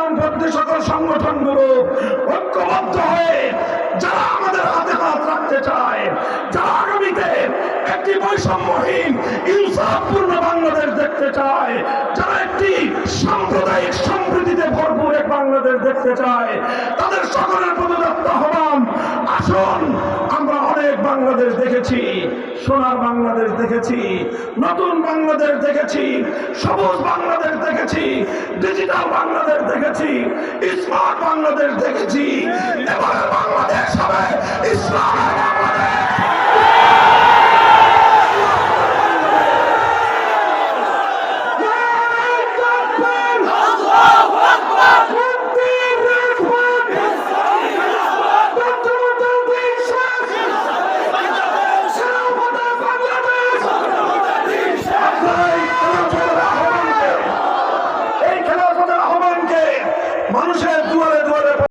বামপন্থী সকল সংগঠনগুলো ঐক্যবদ্ধ হয়ে যারা আমাদের হাতে হাত রাখতে চায়, যারা আগামীতে একটি বৈষম্যহীন ইনসাফপূর্ণ বাংলাদেশ দেখতে চায়, যারা একটি সাম্প্রদায়িক সম্প্রীতিতে ভরপুর এক বাংলাদেশ দেখতে চায়, তাদের সকলের প্রতিদত্ত আহ্বান, আসুন। আমরা অনেক বাংলাদেশ দেখেছি, সোনার বাংলাদেশ দেখেছি, নতুন বাংলাদেশ দেখেছি, সবুজ বাংলাদেশ দেখেছি, ডিজিটাল বাংলাদেশ দেখেছি, স্মার্ট বাংলাদেশ দেখেছি। এবার বাংলাদেশ হবে ইসলামের বাংলাদেশ।